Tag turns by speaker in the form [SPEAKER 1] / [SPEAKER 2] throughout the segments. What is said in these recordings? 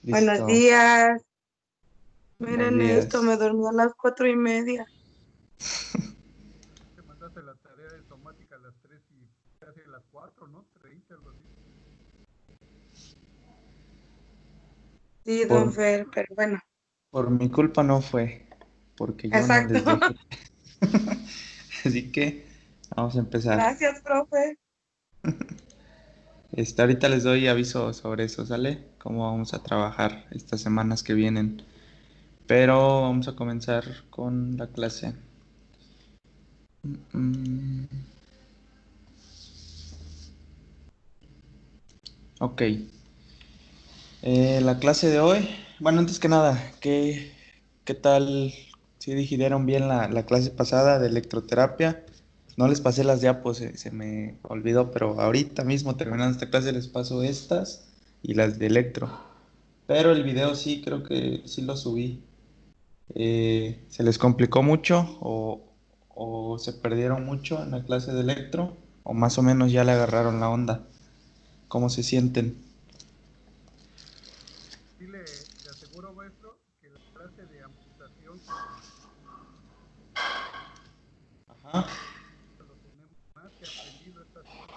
[SPEAKER 1] Buenos
[SPEAKER 2] Listo.
[SPEAKER 1] días.
[SPEAKER 2] Buenos
[SPEAKER 1] Miren esto,
[SPEAKER 2] días.
[SPEAKER 1] me dormí a las 4:30.
[SPEAKER 3] Te mandaste la tarea de automática a las 3 y casi a las 4, ¿no? 30, algo así.
[SPEAKER 1] Sí, don
[SPEAKER 2] Por,
[SPEAKER 1] Fer, pero bueno,
[SPEAKER 2] por mi culpa no fue, porque yo no
[SPEAKER 1] exacto.
[SPEAKER 2] les dejé. Así que vamos a empezar.
[SPEAKER 1] Gracias, profe.
[SPEAKER 2] Ahorita les doy aviso sobre eso, ¿sale? Cómo vamos a trabajar estas semanas que vienen. Pero vamos a comenzar con la clase. Mm, ok. La clase de hoy. Bueno, antes que nada, ¿qué tal? Si dijeron bien la clase pasada de electroterapia. No les pasé las diapos, se me olvidó, pero ahorita mismo terminando esta clase les paso estas y las de electro. Pero el video sí, creo que sí lo subí. ¿Se les complicó mucho o se perdieron mucho en la clase de electro? ¿O más o menos ya le agarraron la onda? ¿Cómo se sienten?
[SPEAKER 3] Sí le aseguro, maestro, que la clase de amputación que nos
[SPEAKER 2] Ajá.
[SPEAKER 3] lo tenemos más que aprendido esta semana.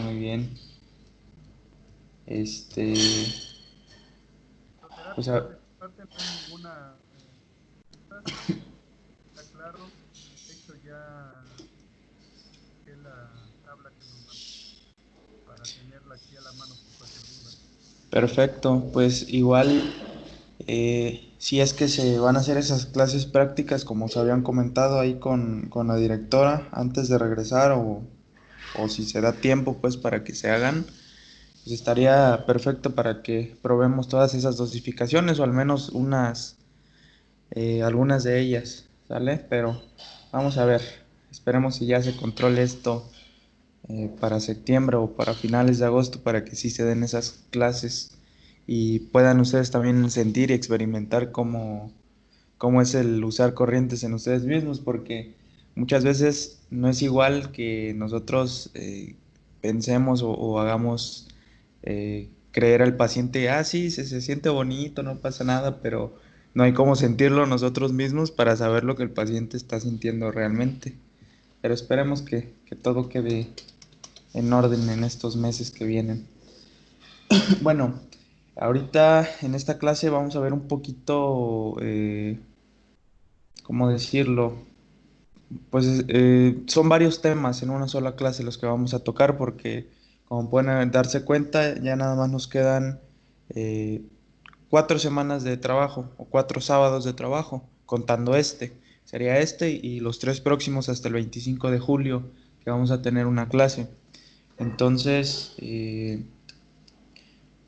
[SPEAKER 2] Muy bien. Este, pues
[SPEAKER 3] Electroterapia, de su parte no hay ninguna duda, está claro. De hecho, ya es la tabla que nos mandó para tenerla aquí a la mano por cualquier duda.
[SPEAKER 2] perfecto, pues igual si es que se van a hacer esas clases prácticas como se habían comentado ahí con la directora antes de regresar o si se da tiempo pues para que se hagan, pues estaría perfecto para que probemos todas esas dosificaciones o al menos algunas de ellas, ¿sale? Pero vamos a ver, esperemos si ya se controle esto para septiembre o para finales de agosto para que sí se den esas clases y puedan ustedes también sentir y experimentar cómo es el usar corrientes en ustedes mismos, porque muchas veces no es igual que nosotros pensemos o hagamos creer al paciente, ah, sí, se siente bonito, no pasa nada, pero no hay cómo sentirlo nosotros mismos para saber lo que el paciente está sintiendo realmente. Pero esperemos que todo quede en orden en estos meses que vienen. Bueno, ahorita en esta clase vamos a ver un poquito, ¿cómo decirlo? Pues son varios temas en una sola clase los que vamos a tocar porque, como pueden darse cuenta, ya nada más nos quedan eh, 4 semanas de trabajo o 4 sábados de trabajo, contando este. Sería este y los 3 próximos hasta el 25 de julio que vamos a tener una clase. Entonces,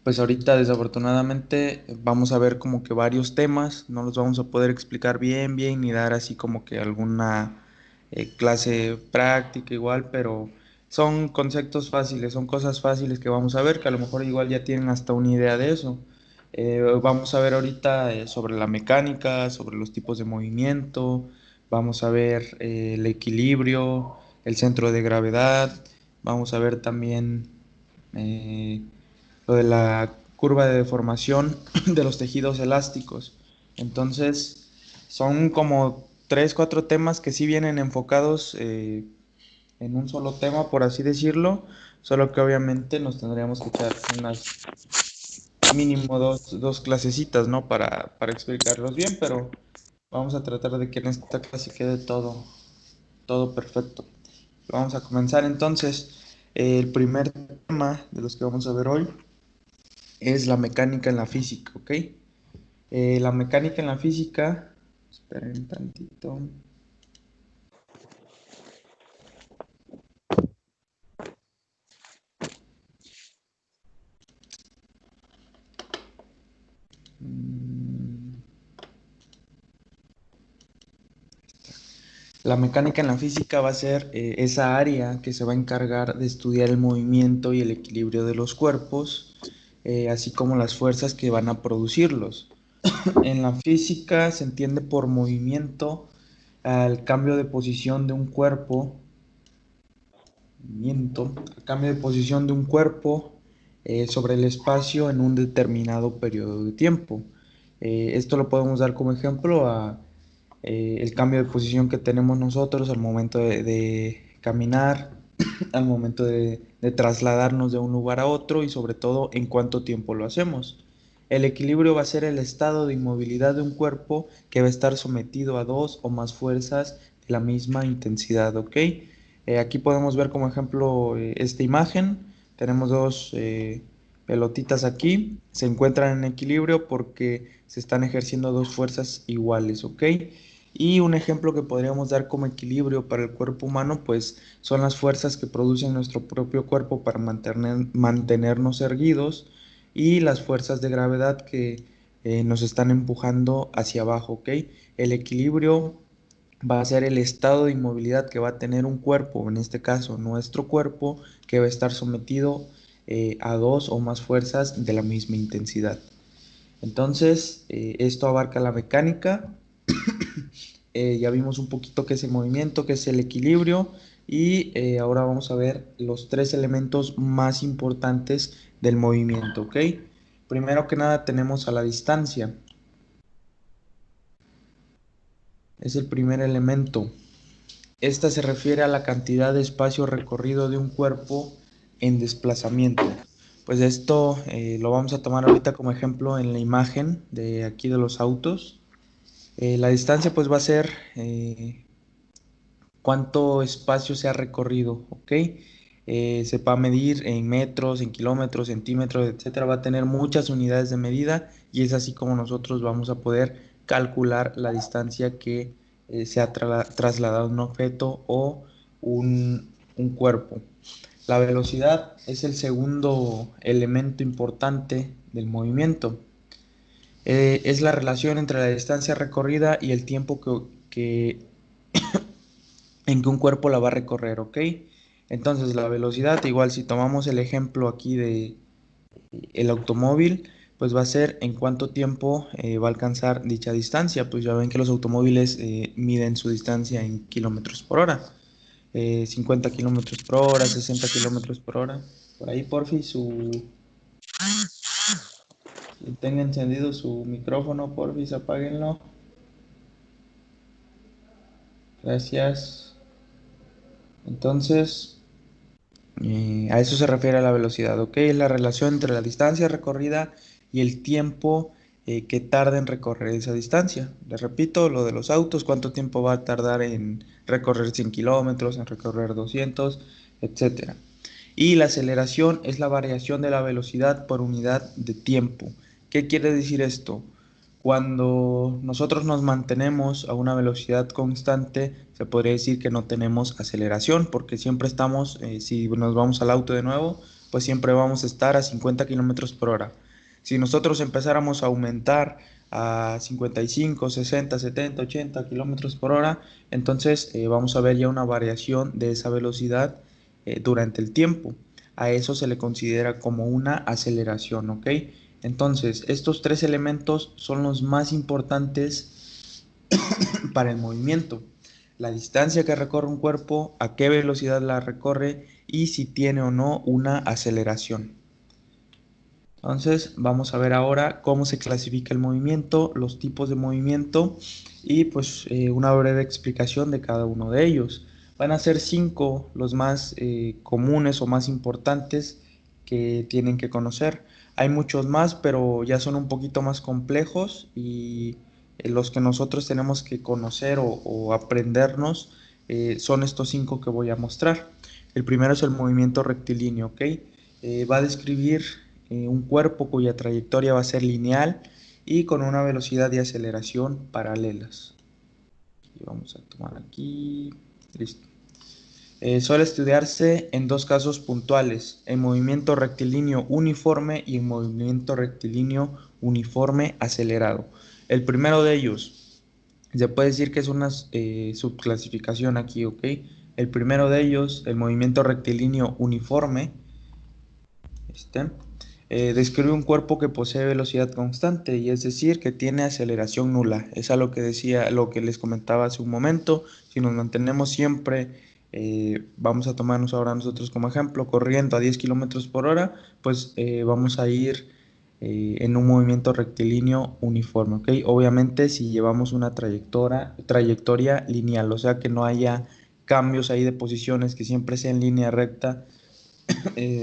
[SPEAKER 2] pues ahorita desafortunadamente vamos a ver como que varios temas, no los vamos a poder explicar bien ni dar así como que alguna clase práctica igual, pero son conceptos fáciles, son cosas fáciles que vamos a ver, que a lo mejor igual ya tienen hasta una idea de eso. Vamos a ver ahorita sobre la mecánica, sobre los tipos de movimiento, vamos a ver el equilibrio, el centro de gravedad, vamos a ver también eh, lo de la curva de deformación de los tejidos elásticos. Entonces, son como 3, 4 temas que sí vienen enfocados en un solo tema, por así decirlo, solo que obviamente nos tendríamos que echar unas mínimo dos clasecitas, ¿no? Para explicarlos bien, pero vamos a tratar de que en esta clase quede todo perfecto. Vamos a comenzar entonces. El primer tema de los que vamos a ver hoy es la mecánica en la física, ¿ok? La mecánica en la física, esperen un tantito. Mm, La mecánica en la física va a ser esa área que se va a encargar de estudiar el movimiento y el equilibrio de los cuerpos, así como las fuerzas que van a producirlos. En la física se entiende por movimiento al cambio de posición de un cuerpo, movimiento, al cambio de posición de un cuerpo sobre el espacio en un determinado periodo de tiempo. Esto lo podemos dar como ejemplo a el cambio de posición que tenemos nosotros al momento de caminar, al momento de trasladarnos de un lugar a otro y sobre todo en cuánto tiempo lo hacemos. El equilibrio va a ser el estado de inmovilidad de un cuerpo que va a estar sometido a dos o más fuerzas de la misma intensidad, ¿ok? Aquí podemos ver como ejemplo esta imagen. Tenemos dos pelotitas aquí. Se encuentran en equilibrio porque se están ejerciendo dos fuerzas iguales, ¿ok? Y un ejemplo que podríamos dar como equilibrio para el cuerpo humano, pues son las fuerzas que produce nuestro propio cuerpo para mantenernos erguidos y las fuerzas de gravedad que nos están empujando hacia abajo, ¿ok? El equilibrio va a ser el estado de inmovilidad que va a tener un cuerpo, en este caso nuestro cuerpo, que va a estar sometido a dos o más fuerzas de la misma intensidad. Entonces, esto abarca la mecánica. Ya vimos un poquito qué es el movimiento, qué es el equilibrio y ahora vamos a ver los tres elementos más importantes del movimiento, ¿ok? Primero que nada tenemos a la distancia. Es el primer elemento. Esta se refiere a la cantidad de espacio recorrido de un cuerpo en desplazamiento. Pues esto lo vamos a tomar ahorita como ejemplo en la imagen de aquí de los autos. La distancia pues va a ser cuánto espacio se ha recorrido, ¿ok? Se va a medir en metros, en kilómetros, centímetros, etcétera. Va a tener muchas unidades de medida y es así como nosotros vamos a poder calcular la distancia que se ha trasladado un objeto o un cuerpo. La velocidad es el segundo elemento importante del movimiento. Es la relación entre la distancia recorrida y el tiempo en que un cuerpo la va a recorrer, ¿ok? Entonces la velocidad, igual si tomamos el ejemplo aquí de el automóvil, pues va a ser en cuánto tiempo va a alcanzar dicha distancia. Pues ya ven que los automóviles miden su distancia en kilómetros por hora. 50 kilómetros por hora, 60 kilómetros por hora. Por ahí, porfi, si tenga encendido su micrófono, porfi, apáguenlo. Gracias. Entonces, a eso se refiere a la velocidad, ¿ok? Es la relación entre la distancia recorrida y el tiempo que tarda en recorrer esa distancia. Les repito, lo de los autos, cuánto tiempo va a tardar en recorrer 100 kilómetros, en recorrer 200, etcétera. Y la aceleración es la variación de la velocidad por unidad de tiempo. ¿Qué quiere decir esto? Cuando nosotros nos mantenemos a una velocidad constante, se podría decir que no tenemos aceleración, porque siempre estamos, si nos vamos al auto de nuevo, pues siempre vamos a estar a 50 kilómetros por hora. Si nosotros empezáramos a aumentar a 55, 60, 70, 80 kilómetros por hora, entonces vamos a ver ya una variación de esa velocidad durante el tiempo. A eso se le considera como una aceleración, ¿ok? Entonces, estos tres elementos son los más importantes para el movimiento. La distancia que recorre un cuerpo, a qué velocidad la recorre y si tiene o no una aceleración. Entonces, vamos a ver ahora cómo se clasifica el movimiento, los tipos de movimiento y pues una breve explicación de cada uno de ellos. Van a ser 5 los más comunes o más importantes que tienen que conocer. Hay muchos más, pero ya son un poquito más complejos y los que nosotros tenemos que conocer o aprendernos son estos 5 que voy a mostrar. El primero es el movimiento rectilíneo, ¿ok? Va a describir un cuerpo cuya trayectoria va a ser lineal y con una velocidad de aceleración paralelas. Y vamos a tomar aquí, listo. Suele estudiarse en dos casos puntuales, en movimiento rectilíneo uniforme y en movimiento rectilíneo uniforme acelerado. El primero de ellos, se puede decir que es una subclasificación aquí, ¿ok? El primero de ellos, el movimiento rectilíneo uniforme, describe un cuerpo que posee velocidad constante y es decir, que tiene aceleración nula. Es a lo que decía, lo que les comentaba hace un momento. Si nos mantenemos siempre vamos a tomarnos ahora nosotros como ejemplo, corriendo a 10 kilómetros por hora, pues vamos a ir en un movimiento rectilíneo uniforme, ¿ok? Obviamente si llevamos una trayectoria lineal, o sea que no haya cambios ahí de posiciones, que siempre sea en línea recta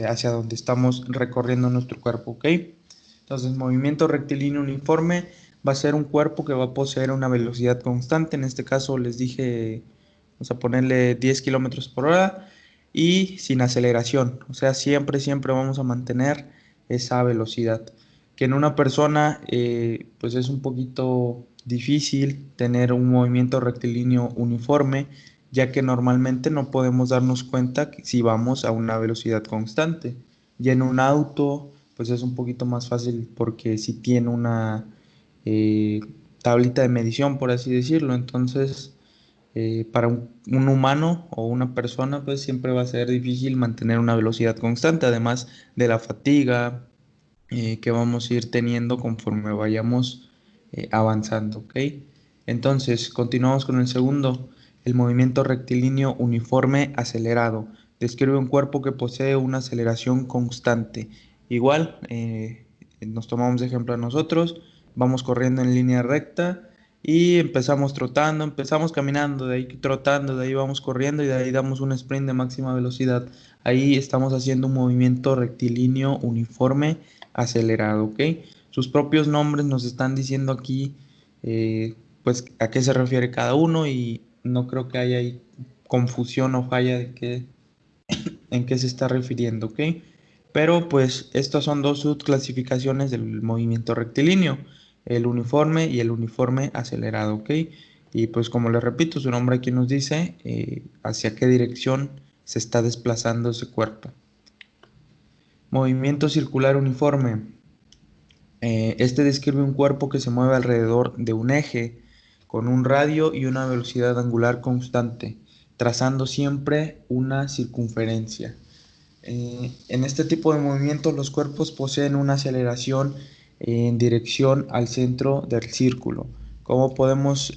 [SPEAKER 2] hacia donde estamos recorriendo nuestro cuerpo, ¿ok? Entonces, movimiento rectilíneo uniforme va a ser un cuerpo que va a poseer una velocidad constante. En este caso les dije, vamos a ponerle 10 kilómetros por hora y sin aceleración. O sea, siempre, siempre vamos a mantener esa velocidad. Que en una persona, pues es un poquito difícil tener un movimiento rectilíneo uniforme, ya que normalmente no podemos darnos cuenta si vamos a una velocidad constante. Y en un auto, pues es un poquito más fácil porque si tiene una eh, tablita de medición, por así decirlo. Entonces, para un humano o una persona, pues siempre va a ser difícil mantener una velocidad constante, además de la fatiga que vamos a ir teniendo conforme vayamos avanzando, ¿ok? Entonces, continuamos con el segundo, el movimiento rectilíneo uniforme acelerado. Describe un cuerpo que posee una aceleración constante. Igual, nos tomamos de ejemplo a nosotros, vamos corriendo en línea recta y empezamos trotando, empezamos caminando, de ahí trotando, de ahí vamos corriendo y de ahí damos un sprint de máxima velocidad. Ahí estamos haciendo un movimiento rectilíneo uniforme acelerado, ¿ok? Sus propios nombres nos están diciendo aquí, pues, a qué se refiere cada uno y no creo que haya ahí confusión o falla en qué se está refiriendo, ¿ok? Pero pues estas son dos subclasificaciones del movimiento rectilíneo, el uniforme y el uniforme acelerado, ¿ok? Y pues como les repito, su nombre aquí nos dice hacia qué dirección se está desplazando ese cuerpo. Movimiento circular uniforme. Este describe un cuerpo que se mueve alrededor de un eje con un radio y una velocidad angular constante, trazando siempre una circunferencia. En este tipo de movimientos los cuerpos poseen una aceleración en dirección al centro del círculo. ¿Cómo podemos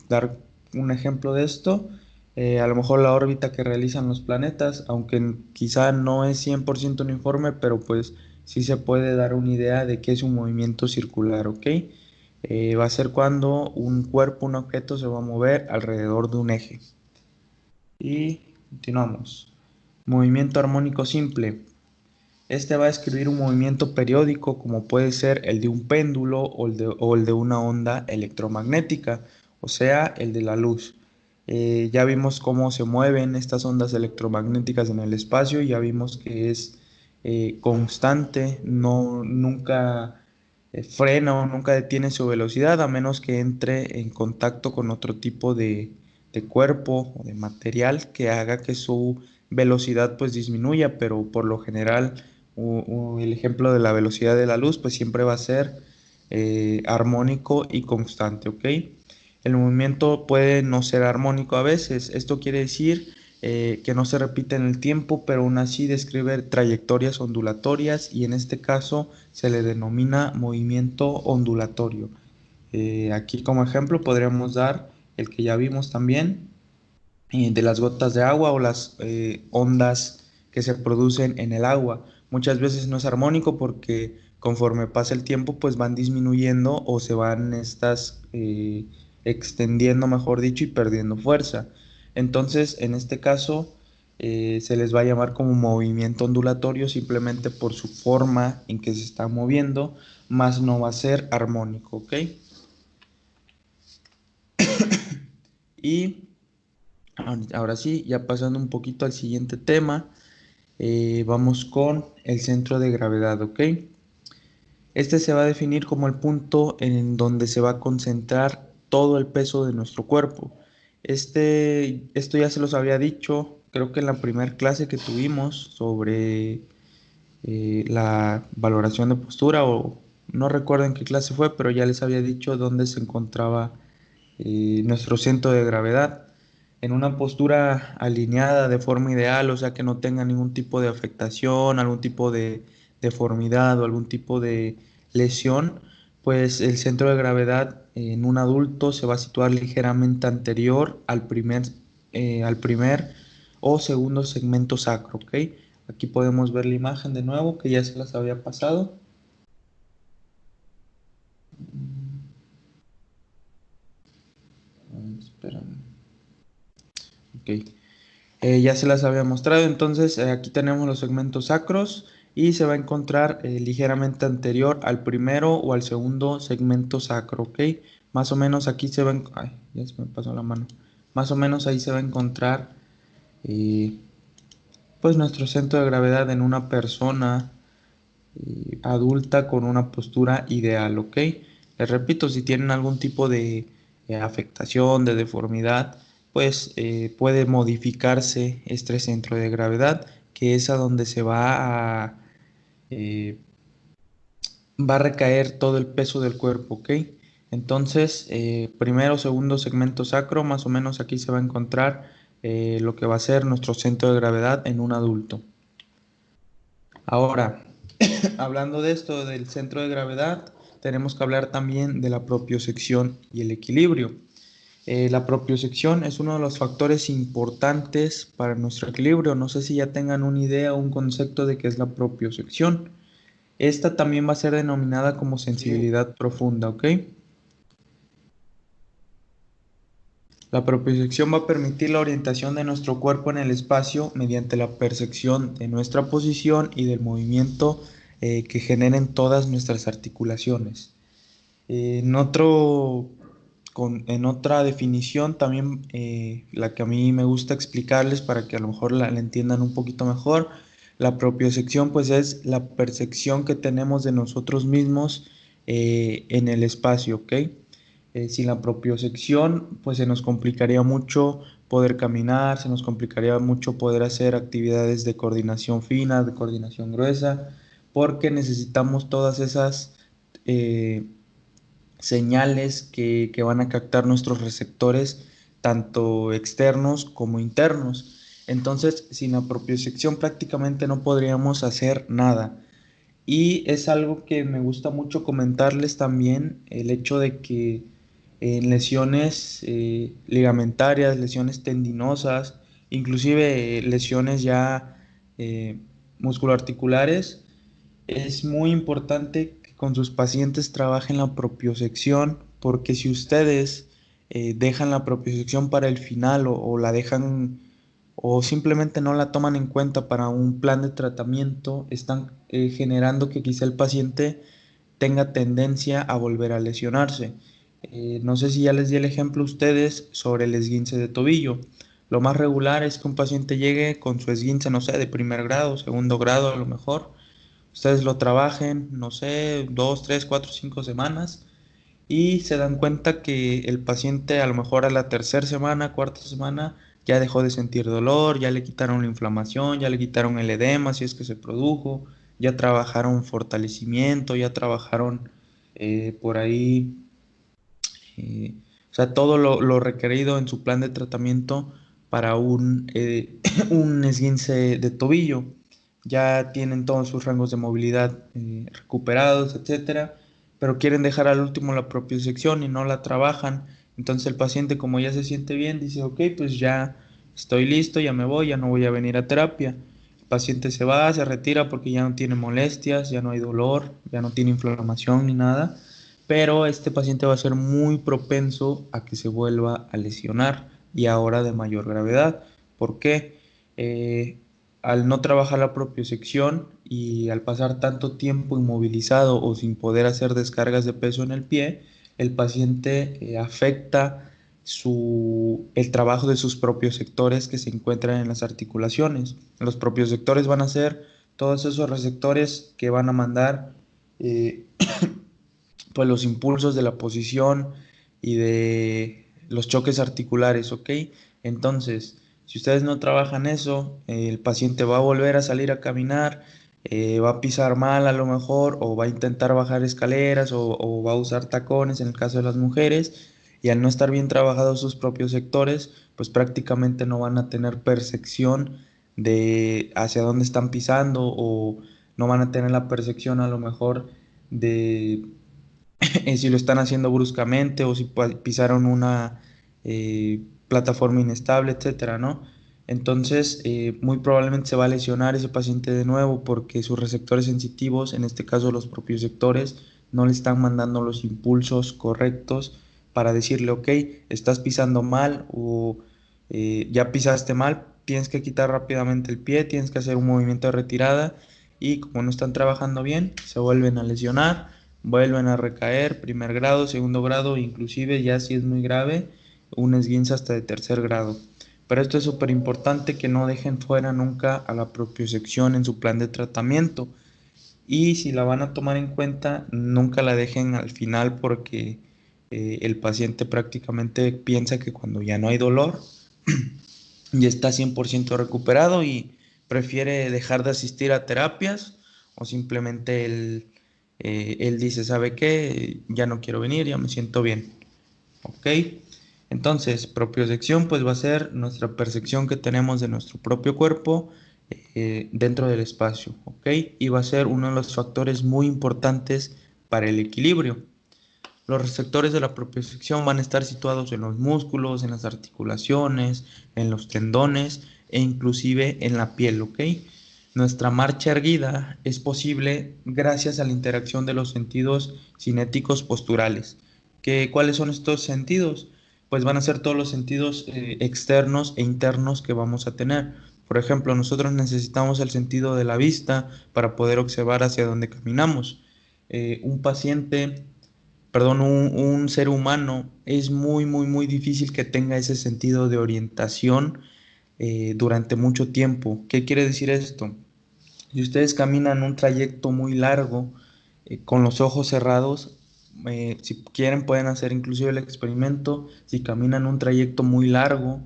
[SPEAKER 2] dar un ejemplo de esto? A lo mejor la órbita que realizan los planetas, aunque quizá no es 100% uniforme, pero pues sí se puede dar una idea de qué es un movimiento circular, ¿ok? Va a ser cuando un cuerpo, un objeto se va a mover alrededor de un eje. Y continuamos. Movimiento armónico simple. Este va a describir un movimiento periódico como puede ser el de un péndulo o el de una onda electromagnética, o sea, el de la luz. Ya vimos cómo se mueven estas ondas electromagnéticas en el espacio, ya vimos que es constante, no, nunca frena o nunca detiene su velocidad a menos que entre en contacto con otro tipo de cuerpo o de material que haga que su velocidad pues disminuya, pero por lo general el ejemplo de la velocidad de la luz pues siempre va a ser armónico y constante, ¿ok? El movimiento puede no ser armónico a veces, esto quiere decir que no se repite en el tiempo, pero aún así describe trayectorias ondulatorias y en este caso se le denomina movimiento ondulatorio. Aquí como ejemplo podríamos dar el que ya vimos también, de las gotas de agua o las ondas que se producen en el agua. Muchas veces no es armónico porque conforme pasa el tiempo pues van disminuyendo o se van estas extendiendo, mejor dicho, y perdiendo fuerza. Entonces, en este caso, se les va a llamar como movimiento ondulatorio simplemente por su forma en que se está moviendo, más no va a ser armónico, ¿ok? Y ahora sí, ya pasando un poquito al siguiente tema, vamos con el centro de gravedad, ¿ok? Este se va a definir como el punto en donde se va a concentrar todo el peso de nuestro cuerpo. Esto ya se los había dicho, creo que en la primera clase que tuvimos sobre la valoración de postura, o no recuerdo en qué clase fue, pero ya les había dicho dónde se encontraba nuestro centro de gravedad. En una postura alineada de forma ideal, o sea que no tenga ningún tipo de afectación, algún tipo de deformidad o algún tipo de lesión, pues el centro de gravedad en un adulto se va a situar ligeramente anterior al primer o segundo segmento sacro, ¿ok? Aquí podemos ver la imagen de nuevo que ya se las había pasado. Espérame. Ok. Ya se las había mostrado, entonces aquí tenemos los segmentos sacros y se va a encontrar ligeramente anterior al primero o al segundo segmento sacro, ¿ok? Más o menos aquí se va a... Ay, ya se me pasó la mano. Más o menos ahí se va a encontrar eh, pues nuestro centro de gravedad en una persona adulta con una postura ideal, ¿ok? Les repito, si tienen algún tipo de afectación, de deformidad, pues puede modificarse este centro de gravedad, que es a donde se eh, va a recaer todo el peso del cuerpo, ¿ok? Entonces, primero, segundo segmento sacro, más o menos aquí se va a encontrar lo que va a ser nuestro centro de gravedad en un adulto. Ahora, hablando de esto, del centro de gravedad, tenemos que hablar también de la propiocepción y el equilibrio. La propiocepción es uno de los factores importantes para nuestro equilibrio. No sé si ya tengan una idea o un concepto de qué es la propiocepción. Esta también va a ser denominada como sensibilidad profunda, ¿ok? La propiocepción va a permitir la orientación de nuestro cuerpo en el espacio mediante la percepción de nuestra posición y del movimiento que generen todas nuestras articulaciones. En en otra definición también, la que a mí me gusta explicarles para que a lo mejor la entiendan un poquito mejor, la propiocepción pues es la percepción que tenemos de nosotros mismos en el espacio, ¿ok? Sin la propiocepción pues se nos complicaría mucho poder caminar, se nos complicaría mucho poder hacer actividades de coordinación fina, de coordinación gruesa, porque necesitamos todas esas... eh, señales que van a captar nuestros receptores, tanto externos como internos. Entonces, sin la propiocepción prácticamente no podríamos hacer nada. Y es algo que me gusta mucho comentarles también, el hecho de que en lesiones ligamentarias, lesiones tendinosas, inclusive lesiones ya musculoarticulares, es muy importante que con sus pacientes trabajen la propiocepción, porque si ustedes dejan la propiocepción para el final o la dejan o simplemente no la toman en cuenta para un plan de tratamiento, están generando que quizá el paciente tenga tendencia a volver a lesionarse. No sé si ya les di el ejemplo a ustedes sobre el esguince de tobillo. Lo más regular es que un paciente llegue con su esguince, no sé, de primer grado, segundo grado a lo mejor. Ustedes lo trabajen, no sé, 2, 3, 4, 5 semanas y se dan cuenta que el paciente a lo mejor a la tercera semana, cuarta semana, ya dejó de sentir dolor, ya le quitaron la inflamación, ya le quitaron el edema si es que se produjo, ya trabajaron fortalecimiento, ya trabajaron por ahí, o sea, todo lo requerido en su plan de tratamiento para un esguince de tobillo. Ya tienen todos sus rangos de movilidad recuperados, etcétera, pero quieren dejar al último la propiocepción y no la trabajan. Entonces el paciente, como ya se siente bien, dice, ok, pues ya estoy listo, ya me voy, ya no voy a venir a terapia. El paciente se va, se retira porque ya no tiene molestias, ya no hay dolor, ya no tiene inflamación ni nada, pero este paciente va a ser muy propenso a que se vuelva a lesionar y ahora de mayor gravedad. ¿Por qué? Al no trabajar la propiocepción y al pasar tanto tiempo inmovilizado o sin poder hacer descargas de peso en el pie, el paciente afecta el trabajo de sus propios sectores que se encuentran en las articulaciones. Los propios sectores van a ser todos esos receptores que van a mandar eh, pues los impulsos de la posición y de los choques articulares, ¿ok? Entonces, si ustedes no trabajan eso, el paciente va a volver a salir a caminar, va a pisar mal a lo mejor, o va a intentar bajar escaleras, o va a usar tacones en el caso de las mujeres, y al no estar bien trabajados sus propios sectores, pues prácticamente no van a tener percepción de hacia dónde están pisando, o no van a tener la percepción a lo mejor de si lo están haciendo bruscamente o si pisaron una plataforma inestable, etcétera, ¿no? Entonces, muy probablemente se va a lesionar ese paciente de nuevo porque sus receptores sensitivos, en este caso los propioceptores, no le están mandando los impulsos correctos para decirle, ok, estás pisando mal o ya pisaste mal, tienes que quitar rápidamente el pie, tienes que hacer un movimiento de retirada y como no están trabajando bien, se vuelven a lesionar, vuelven a recaer, primer grado, segundo grado, inclusive ya si es muy grave, un esguince hasta de tercer grado. Pero esto es súper importante que no dejen fuera nunca a la propiocepción en su plan de tratamiento. Y si la van a tomar en cuenta, nunca la dejen al final porque el paciente prácticamente piensa que cuando ya no hay dolor, ya está 100% recuperado y prefiere dejar de asistir a terapias o simplemente él dice, ¿sabe qué? Ya no quiero venir, ya me siento bien. ¿Ok? Entonces, propiocepción pues va a ser nuestra percepción que tenemos de nuestro propio cuerpo dentro del espacio, ¿ok? Y va a ser uno de los factores muy importantes para el equilibrio. Los receptores de la propiocepción van a estar situados en los músculos, en las articulaciones, en los tendones e inclusive en la piel, ¿ok? Nuestra marcha erguida es posible gracias a la interacción de los sentidos cinéticos posturales. ¿Cuáles son estos sentidos? Pues van a ser todos los sentidos externos e internos que vamos a tener. Por ejemplo, nosotros necesitamos el sentido de la vista para poder observar hacia dónde caminamos. Un paciente un ser humano, es muy difícil que tenga ese sentido de orientación durante mucho tiempo. ¿Qué quiere decir esto? Si ustedes caminan un trayecto muy largo con los ojos cerrados, si quieren pueden hacer inclusive el experimento, si caminan un trayecto muy largo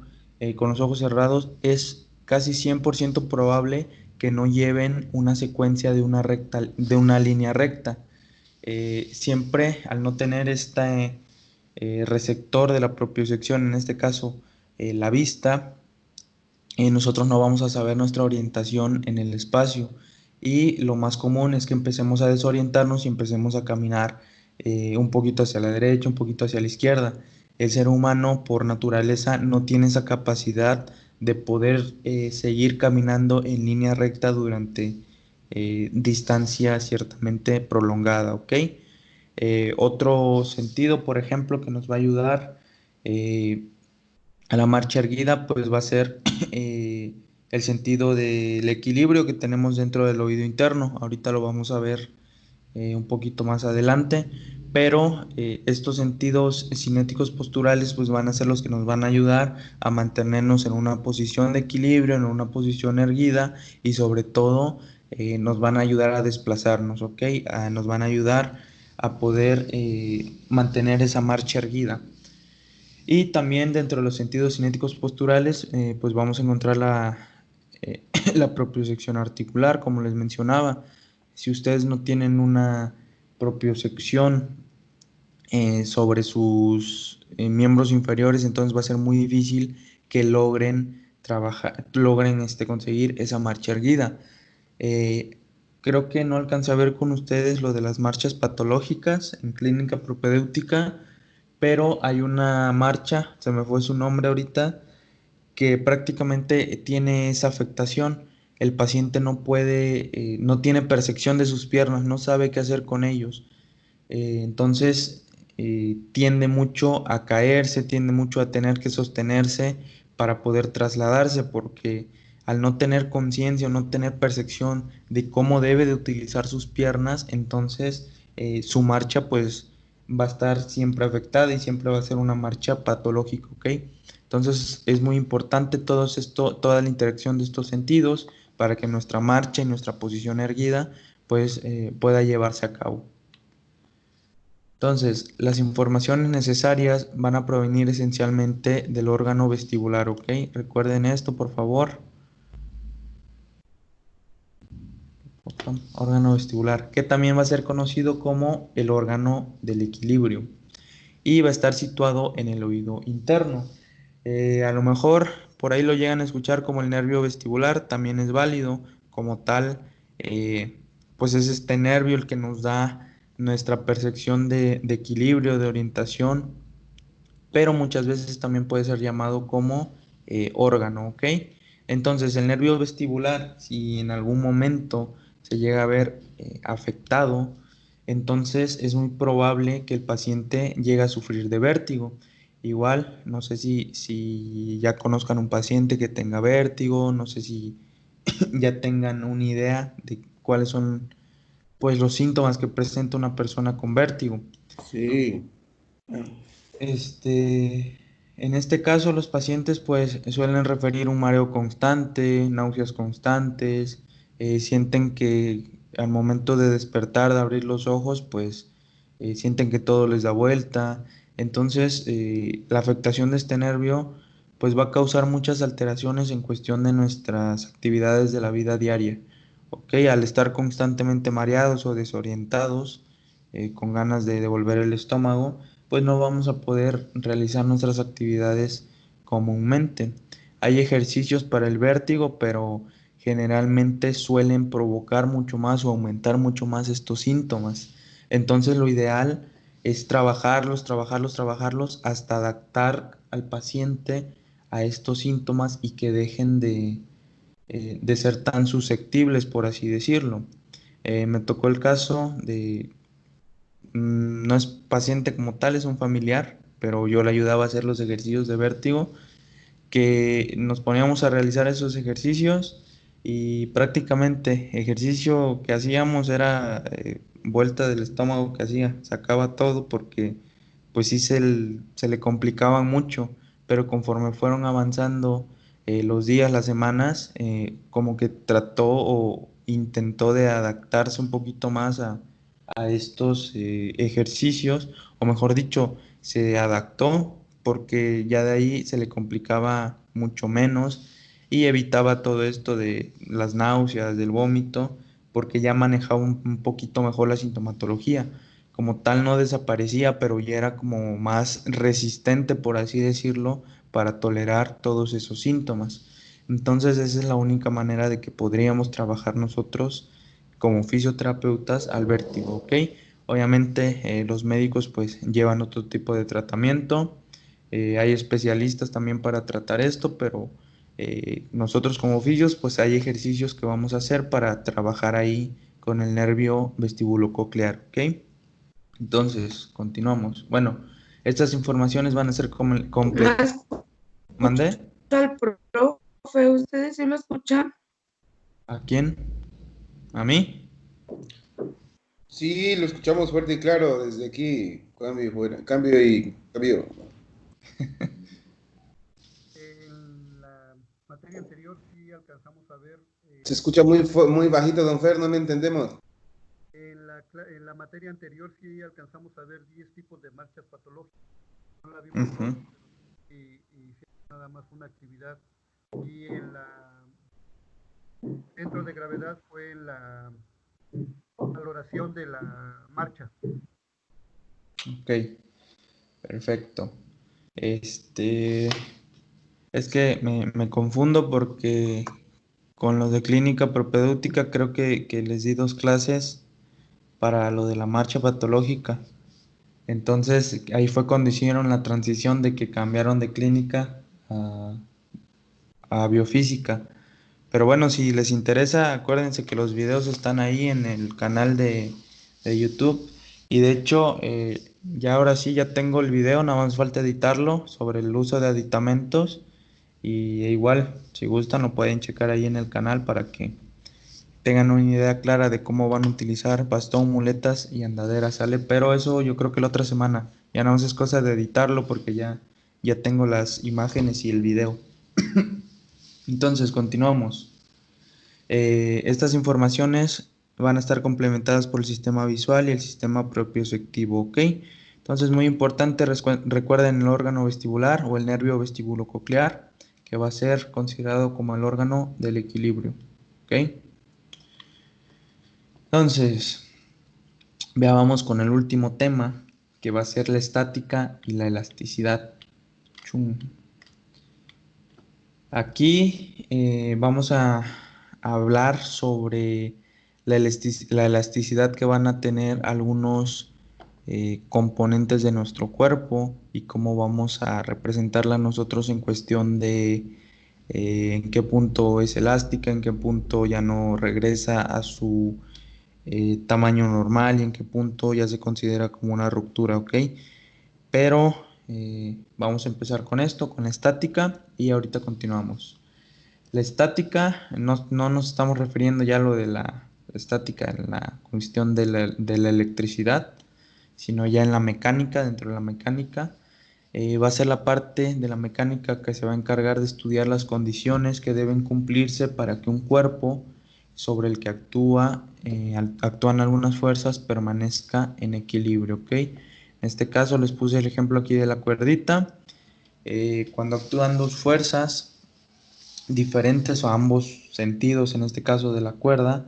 [SPEAKER 2] con los ojos cerrados, es casi 100% probable que no lleven una secuencia de una línea recta. Siempre al no tener este receptor de la propiocepción, en este caso la vista, nosotros no vamos a saber nuestra orientación en el espacio y lo más común es que empecemos a desorientarnos y empecemos a caminar un poquito hacia la derecha, un poquito hacia la izquierda. El ser humano por naturaleza no tiene esa capacidad de poder seguir caminando en línea recta durante distancia ciertamente prolongada, ¿ok? Otro sentido, por ejemplo, que nos va a ayudar eh, a la marcha erguida, pues va a ser el sentido del equilibrio que tenemos dentro del oído interno. Ahorita lo vamos a ver un poquito más adelante, pero estos sentidos cinéticos posturales pues van a ser los que nos van a ayudar a mantenernos en una posición de equilibrio, en una posición erguida y sobre todo nos van a ayudar a desplazarnos, ¿ok? Nos van a ayudar a poder mantener esa marcha erguida. Y también dentro de los sentidos cinéticos posturales, pues vamos a encontrar la propiocepción articular, como les mencionaba. Si ustedes no tienen una propiocepción sobre sus miembros inferiores, entonces va a ser muy difícil que logren trabajar, logren conseguir esa marcha erguida. Eh, Creo que no alcancé a ver con ustedes lo de las marchas patológicas en clínica propedéutica, pero hay una marcha, se me fue su nombre ahorita, que prácticamente tiene esa afectación. El paciente no puede, no tiene percepción de sus piernas, no sabe qué hacer con ellos. Entonces, tiende mucho a caerse, tiende mucho a tener que sostenerse para poder trasladarse, porque al no tener conciencia o no tener percepción de cómo debe de utilizar sus piernas, entonces su marcha pues va a estar siempre afectada y siempre va a ser una marcha patológica, ¿ok? Entonces es muy importante toda la interacción de estos sentidos para que nuestra marcha y nuestra posición erguida pues pueda llevarse a cabo. Entonces, las informaciones necesarias van a provenir esencialmente del órgano vestibular, ¿ok? Recuerden esto, por favor. Órgano vestibular, que también va a ser conocido como el órgano del equilibrio y va a estar situado en el oído interno. A lo mejor por ahí lo llegan a escuchar como el nervio vestibular, también es válido como tal, pues es este nervio el que nos da nuestra percepción de equilibrio, de orientación, pero muchas veces también puede ser llamado como órgano, ¿ok? Entonces, el nervio vestibular, si en algún momento se llega a ver afectado, entonces es muy probable que el paciente llegue a sufrir de vértigo. Igual, no sé si ya conozcan un paciente que tenga vértigo, no sé si ya tengan una idea de cuáles son pues los síntomas que presenta una persona con vértigo.
[SPEAKER 4] Sí.
[SPEAKER 2] En este caso, los pacientes pues suelen referir un mareo constante, náuseas constantes, sienten que al momento de despertar, de abrir los ojos, pues sienten que todo les da vuelta. Entonces, la afectación de este nervio pues va a causar muchas alteraciones en cuestión de nuestras actividades de la vida diaria. ¿Ok? Al estar constantemente mareados o desorientados, con ganas de devolver el estómago, pues no vamos a poder realizar nuestras actividades comúnmente. Hay ejercicios para el vértigo, pero generalmente suelen provocar mucho más o aumentar mucho más estos síntomas. Entonces lo ideal es trabajarlos, trabajarlos, trabajarlos hasta adaptar al paciente a estos síntomas y que dejen de ser tan susceptibles, por así decirlo. Me tocó el caso de no es paciente como tal, es un familiar, pero yo le ayudaba a hacer los ejercicios de vértigo, que nos poníamos a realizar esos ejercicios y prácticamente ejercicio que hacíamos era vuelta del estómago que hacía, sacaba todo porque pues sí se le complicaban mucho, pero conforme fueron avanzando los días, las semanas, como que trató o intentó de adaptarse un poquito más a estos ejercicios, o mejor dicho, se adaptó porque ya de ahí se le complicaba mucho menos y evitaba todo esto de las náuseas, del vómito, porque ya manejaba un poquito mejor la sintomatología. Como tal no desaparecía, pero ya era como más resistente, por así decirlo, para tolerar todos esos síntomas. Entonces esa es la única manera de que podríamos trabajar nosotros como fisioterapeutas al vértigo, ¿ok? Obviamente los médicos pues llevan otro tipo de tratamiento, hay especialistas también para tratar esto, pero nosotros como fisios pues hay ejercicios que vamos a hacer para trabajar ahí con el nervio vestibulococlear, ¿ok? Entonces, continuamos. Bueno, estas informaciones van a ser
[SPEAKER 1] ¿No
[SPEAKER 2] completas.
[SPEAKER 1] escucha
[SPEAKER 2] ¿Mandé?
[SPEAKER 1] al profe? ¿Ustedes sí lo escuchan?
[SPEAKER 2] ¿A quién? ¿A mí?
[SPEAKER 4] Sí, lo escuchamos fuerte y claro desde aquí. Cambio, fuera, cambio y cambio.
[SPEAKER 3] En la materia anterior sí alcanzamos a ver,
[SPEAKER 4] Se escucha muy bajito, don Fer, no me entendemos.
[SPEAKER 3] en la materia anterior sí alcanzamos a ver 10 tipos de marchas patológicas. No la vimos
[SPEAKER 2] Ujú.
[SPEAKER 3] todas, y nada más una actividad. Y en la centro de gravedad fue en la valoración de la marcha.
[SPEAKER 2] Ok, perfecto. Este, es que me confundo porque con los de clínica propedéutica creo que les di dos clases para lo de la marcha patológica. Entonces ahí fue cuando hicieron la transición de que cambiaron de clínica a biofísica. Pero bueno, si les interesa, acuérdense que los videos están ahí en el canal de YouTube. Y de hecho, ya ahora sí, ya tengo el video, nada más falta editarlo sobre el uso de aditamentos. Y igual, si gustan, lo pueden checar ahí en el canal para que tengan una idea clara de cómo van a utilizar bastón, muletas y andadera, ¿sale? Pero eso yo creo que la otra semana. Ya nada más es cosa de editarlo porque ya tengo las imágenes y el video. Entonces, continuamos. Estas informaciones van a estar complementadas por el sistema visual y el sistema propioceptivo, ¿ok? Entonces, muy importante, recuerden el órgano vestibular o el nervio vestibulococlear, que va a ser considerado como el órgano del equilibrio, ¿ok? Entonces, vamos con el último tema, que va a ser la estática y la elasticidad. Chum. Aquí vamos a hablar sobre la elasticidad que van a tener algunos componentes de nuestro cuerpo y cómo vamos a representarla nosotros en cuestión de en qué punto es elástica, en qué punto ya no regresa a su tamaño normal y en qué punto ya se considera como una ruptura, ¿ok? Pero vamos a empezar con esto, con la estática, y ahorita continuamos. La estática, no nos estamos refiriendo ya a lo de la estática en la cuestión de la electricidad, sino ya en la mecánica, dentro de la mecánica. Va a ser la parte de la mecánica que se va a encargar de estudiar las condiciones que deben cumplirse para que un cuerpo sobre el que actúan algunas fuerzas permanezca en equilibrio, ¿ok? En este caso les puse el ejemplo aquí de la cuerdita. Cuando actúan dos fuerzas diferentes o ambos sentidos, en este caso de la cuerda,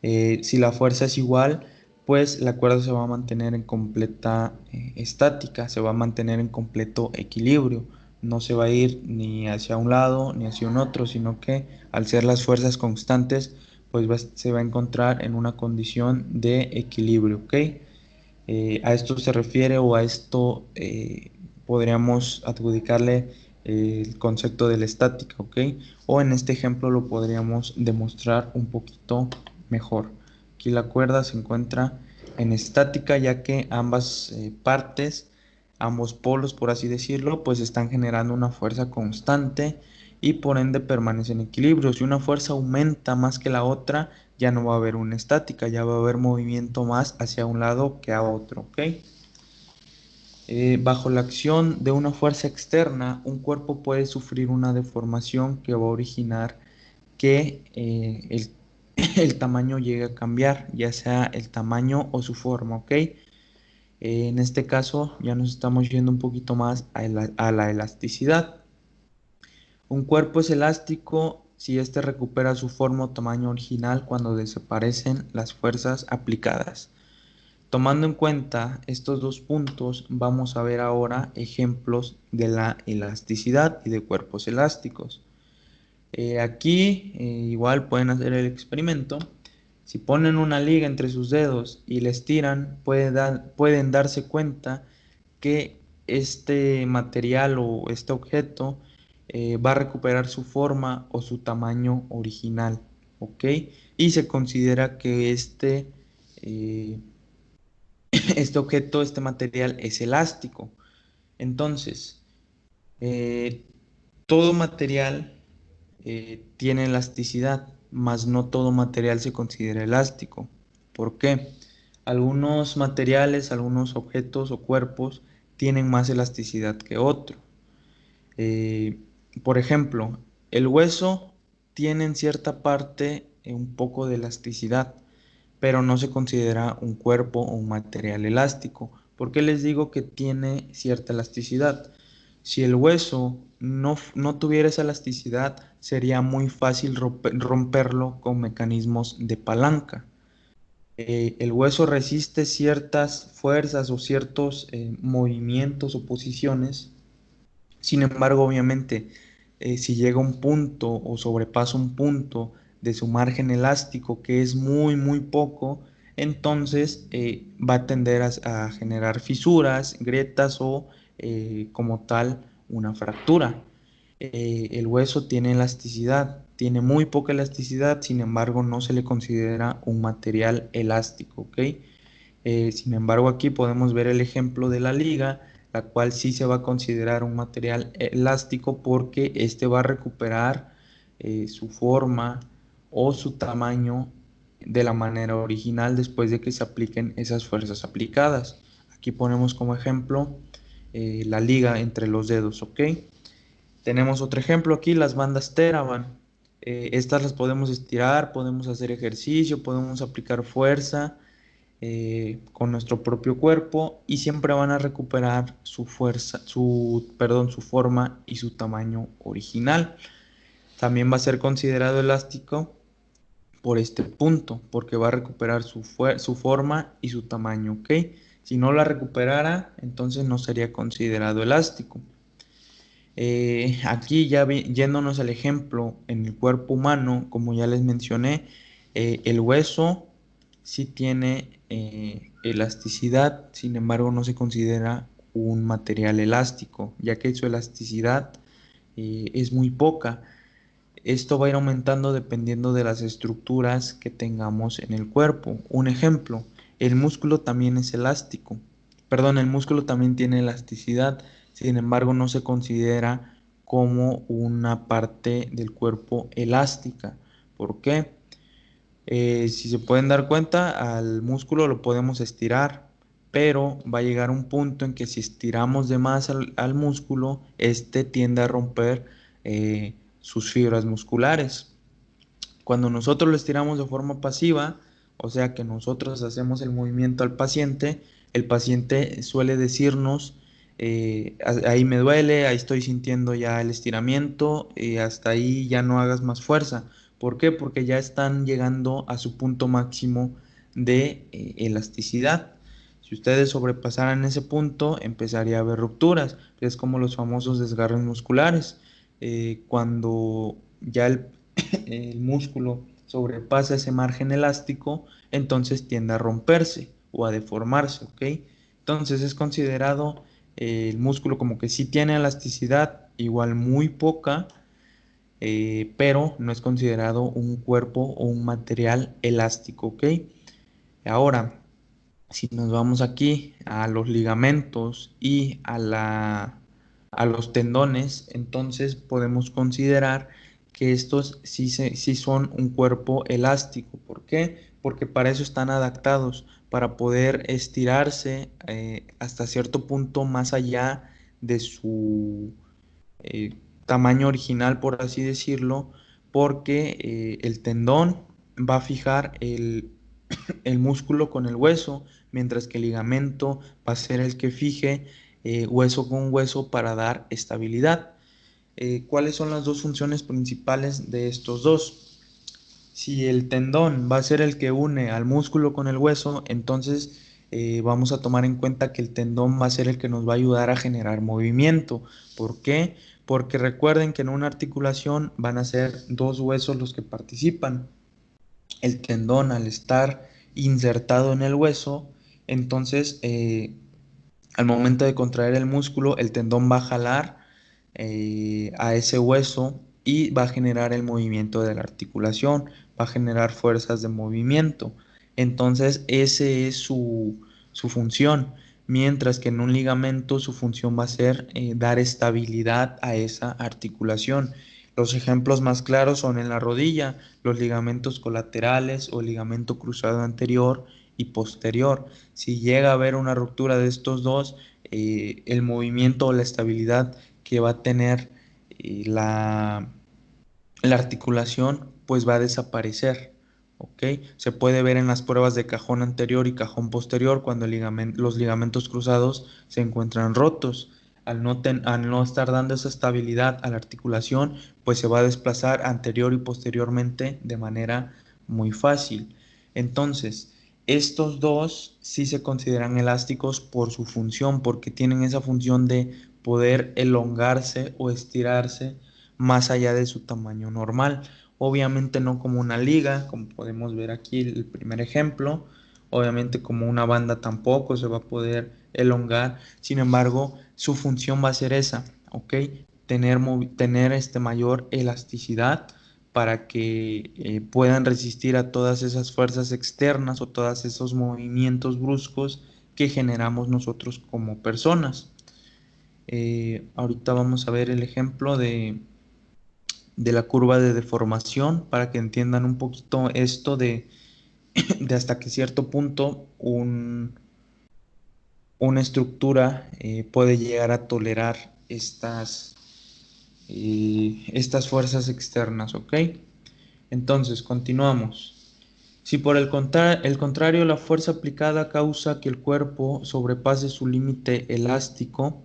[SPEAKER 2] si la fuerza es igual, pues la cuerda se va a mantener en completa estática, se va a mantener en completo equilibrio, no se va a ir ni hacia un lado ni hacia un otro, sino que al ser las fuerzas constantes, pues se va a encontrar en una condición de equilibrio, ¿ok? A esto se refiere o a esto podríamos adjudicarle el concepto de la estática, ¿ok? O en este ejemplo lo podríamos demostrar un poquito mejor. Aquí la cuerda se encuentra en estática ya que ambas partes, ambos polos por así decirlo, pues están generando una fuerza constante y por ende permanecen en equilibrio. Si una fuerza aumenta más que la otra, ya no va a haber una estática, ya va a haber movimiento más hacia un lado que a otro, ¿ok? Bajo la acción de una fuerza externa, un cuerpo puede sufrir una deformación que va a originar que el tamaño llegue a cambiar, ya sea el tamaño o su forma, ¿ok? En este caso ya nos estamos yendo un poquito más a la elasticidad. Un cuerpo es elástico si éste recupera su forma o tamaño original cuando desaparecen las fuerzas aplicadas. Tomando en cuenta estos dos puntos, vamos a ver ahora ejemplos de la elasticidad y de cuerpos elásticos. Aquí igual pueden hacer el experimento. Si ponen una liga entre sus dedos y la estiran, pueden darse cuenta que este material o este objeto va a recuperar su forma o su tamaño original, ¿ok? Y se considera que eh, este objeto, este material es elástico. Entonces, eh, todo material tiene elasticidad, mas no todo material se considera elástico. ¿Por qué? Algunos materiales, algunos objetos o cuerpos tienen más elasticidad que otros. Eh, por ejemplo, el hueso tiene en cierta parte un poco de elasticidad, pero no se considera un cuerpo o un material elástico. ¿Por qué les digo que tiene cierta elasticidad? Si el hueso no tuviera esa elasticidad, sería muy fácil romperlo con mecanismos de palanca. El hueso resiste ciertas fuerzas o ciertos movimientos o posiciones. Sin embargo, obviamente, si llega a un punto o sobrepasa un punto de su margen elástico que es muy, muy poco, entonces va a tender a generar fisuras, grietas o como tal una fractura. El hueso tiene elasticidad, tiene muy poca elasticidad, sin embargo no se le considera un material elástico, ¿ok? Sin embargo, aquí podemos ver el ejemplo de la liga, la cual sí se va a considerar un material elástico porque este va a recuperar su forma o su tamaño de la manera original después de que se apliquen esas fuerzas aplicadas. Aquí ponemos como ejemplo la liga entre los dedos, ¿ok? Tenemos otro ejemplo aquí, las bandas Theraban. Estas las podemos estirar, podemos hacer ejercicio, podemos aplicar fuerza con nuestro propio cuerpo y siempre van a recuperar su fuerza, su forma y su tamaño original. También va a ser considerado elástico por este punto, porque va a recuperar su forma y su tamaño, ¿ok? Si no la recuperara, entonces no sería considerado elástico. Aquí ya yéndonos al ejemplo en el cuerpo humano, como ya les mencioné, el hueso sí tiene elasticidad, sin embargo no se considera un material elástico, ya que su elasticidad es muy poca. Esto va a ir aumentando dependiendo de las estructuras que tengamos en el cuerpo. Un ejemplo, el músculo también es elástico. Perdón, el músculo también tiene elasticidad, sin embargo no se considera como una parte del cuerpo elástica. ¿Por qué? Si se pueden dar cuenta, al músculo lo podemos estirar, pero va a llegar un punto en que si estiramos de más al músculo, este tiende a romper sus fibras musculares. Cuando nosotros lo estiramos de forma pasiva, o sea que nosotros hacemos el movimiento al paciente, el paciente suele decirnos, ahí me duele, ahí estoy sintiendo ya el estiramiento, hasta ahí ya no hagas más fuerza. ¿Por qué? Porque ya están llegando a su punto máximo de elasticidad. Si ustedes sobrepasaran ese punto, empezaría a haber rupturas, que es como los famosos desgarres musculares. Cuando ya el músculo sobrepasa ese margen elástico, entonces tiende a romperse o a deformarse, ¿ok? Entonces es considerado el músculo como que sí tiene elasticidad, igual muy poca, pero no es considerado un cuerpo o un material elástico, ¿ok? Ahora, si nos vamos aquí a los ligamentos y a los tendones, entonces podemos considerar que estos sí son un cuerpo elástico. ¿Por qué? Porque para eso están adaptados, para poder estirarse hasta cierto punto más allá de su eh, tamaño original, por así decirlo, porque el tendón va a fijar el músculo con el hueso, mientras que el ligamento va a ser el que fije hueso con hueso para dar estabilidad. ¿Cuáles son las dos funciones principales de estos dos? Si el tendón va a ser el que une al músculo con el hueso, entonces vamos a tomar en cuenta que el tendón va a ser el que nos va a ayudar a generar movimiento. ¿Por qué? Porque recuerden que en una articulación van a ser dos huesos los que participan. El tendón, al estar insertado en el hueso, entonces al momento de contraer el músculo, el tendón va a jalar a ese hueso y va a generar el movimiento de la articulación, va a generar fuerzas de movimiento. Entonces, ese es su función, mientras que en un ligamento su función va a ser dar estabilidad a esa articulación. Los ejemplos más claros son en la rodilla, los ligamentos colaterales o el ligamento cruzado anterior y posterior. Si llega a haber una ruptura de estos dos, el movimiento o la estabilidad que va a tener la articulación, pues va a desaparecer. ¿Ok? Se puede ver en las pruebas de cajón anterior y cajón posterior cuando los ligamentos cruzados se encuentran rotos. Al no estar dando esa estabilidad a la articulación, pues se va a desplazar anterior y posteriormente de manera muy fácil. Entonces, estos dos sí se consideran elásticos por su función, porque tienen esa función de poder elongarse o estirarse más allá de su tamaño normal. Obviamente no como una liga, como podemos ver aquí el primer ejemplo. Obviamente como una banda tampoco se va a poder elongar. Sin embargo, su función va a ser esa, ¿ok? Tener mayor elasticidad para que puedan resistir a todas esas fuerzas externas o todos esos movimientos bruscos que generamos nosotros como personas. Ahorita vamos a ver el ejemplo de la curva de deformación para que entiendan un poquito esto de hasta que cierto punto una estructura puede llegar a tolerar estas fuerzas externas, ¿ok? Entonces, continuamos. Si por el contrario la fuerza aplicada causa que el cuerpo sobrepase su límite elástico,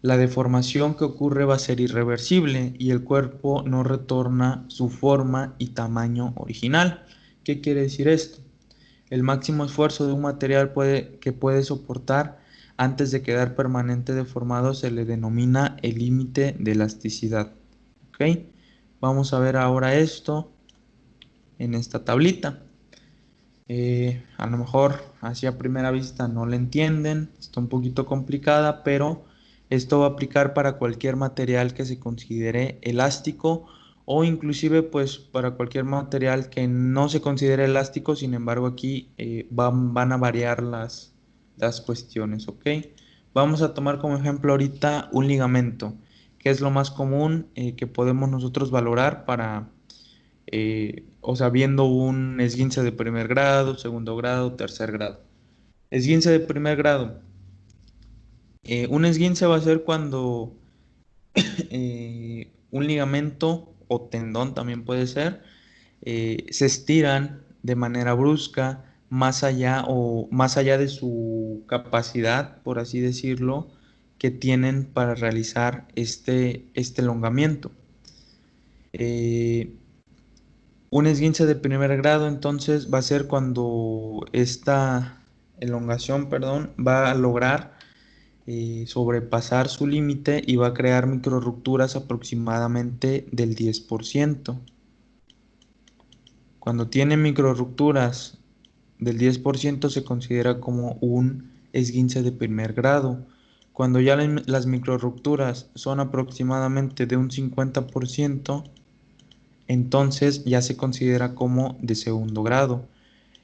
[SPEAKER 2] la deformación que ocurre va a ser irreversible y el cuerpo no retorna su forma y tamaño original. ¿Qué quiere decir esto? El máximo esfuerzo de un material que puede soportar antes de quedar permanente deformado se le denomina el límite de elasticidad. ¿Ok? Vamos a ver ahora esto en esta tablita. A lo mejor así a primera vista no la entienden, está un poquito complicada, pero esto va a aplicar para cualquier material que se considere elástico o inclusive pues para cualquier material que no se considere elástico. Sin embargo, aquí van a variar las cuestiones, ¿ok? Vamos a tomar como ejemplo ahorita un ligamento, que es lo más común que podemos nosotros valorar para, o sea, viendo un esguince de primer grado, segundo grado, tercer grado. Esguince de primer grado. Un esguince va a ser cuando un ligamento o tendón también puede ser, se estiran de manera brusca más allá de su capacidad, por así decirlo, que tienen para realizar este elongamiento. Un esguince de primer grado entonces va a ser cuando esta elongación, perdón, va a lograr sobrepasar su límite y va a crear microrupturas aproximadamente del 10%. Cuando tiene microrupturas del 10% se considera como un esguince de primer grado. Cuando ya las microrupturas son aproximadamente de un 50%, entonces ya se considera como de segundo grado.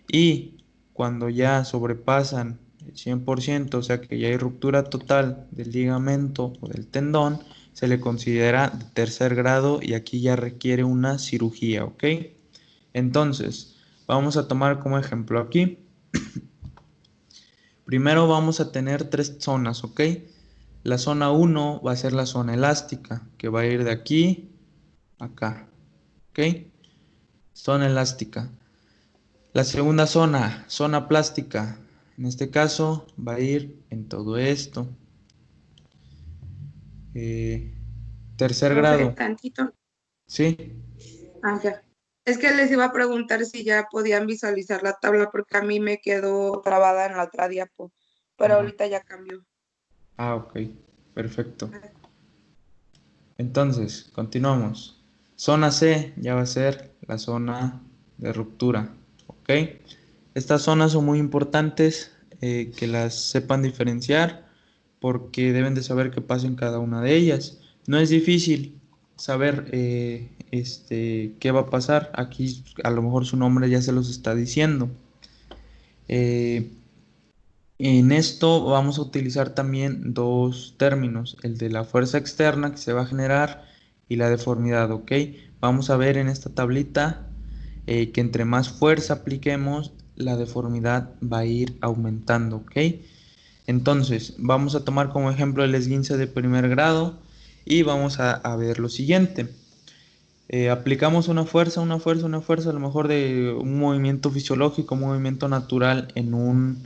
[SPEAKER 2] Y cuando ya sobrepasan el 100%, o sea que ya hay ruptura total del ligamento o del tendón, se le considera de tercer grado y aquí ya requiere una cirugía, ¿ok? Entonces, vamos a tomar como ejemplo aquí. Primero vamos a tener tres zonas, ¿ok? La zona 1 va a ser la zona elástica, que va a ir de aquí a acá, ¿ok? Zona elástica. La segunda zona, zona plástica, en este caso va a ir en todo esto. Tercer
[SPEAKER 1] Profe,
[SPEAKER 2] grado,
[SPEAKER 1] tantito.
[SPEAKER 2] ¿sí?
[SPEAKER 1] Ah, ya. Es que les iba a preguntar si ya podían visualizar la tabla porque a mí me quedó trabada en la otra diapo, pero
[SPEAKER 2] Ajá.
[SPEAKER 1] ahorita ya cambió.
[SPEAKER 2] Ah, ok, perfecto. Entonces, continuamos. Zona C ya va a ser la zona de ruptura, ¿ok? Estas zonas son muy importantes que las sepan diferenciar porque deben de saber qué pasa en cada una de ellas. No es difícil saber qué va a pasar. Aquí a lo mejor su nombre ya se los está diciendo. Eh, en esto vamos a utilizar también dos términos, el de la fuerza externa que se va a generar y la deformidad, ¿ok? Vamos a ver en esta tablita que entre más fuerza apliquemos, la deformidad va a ir aumentando, ¿ok? Entonces, vamos a tomar como ejemplo el esguince de primer grado y vamos a ver lo siguiente. Aplicamos una fuerza, a lo mejor de un movimiento fisiológico, un movimiento natural en un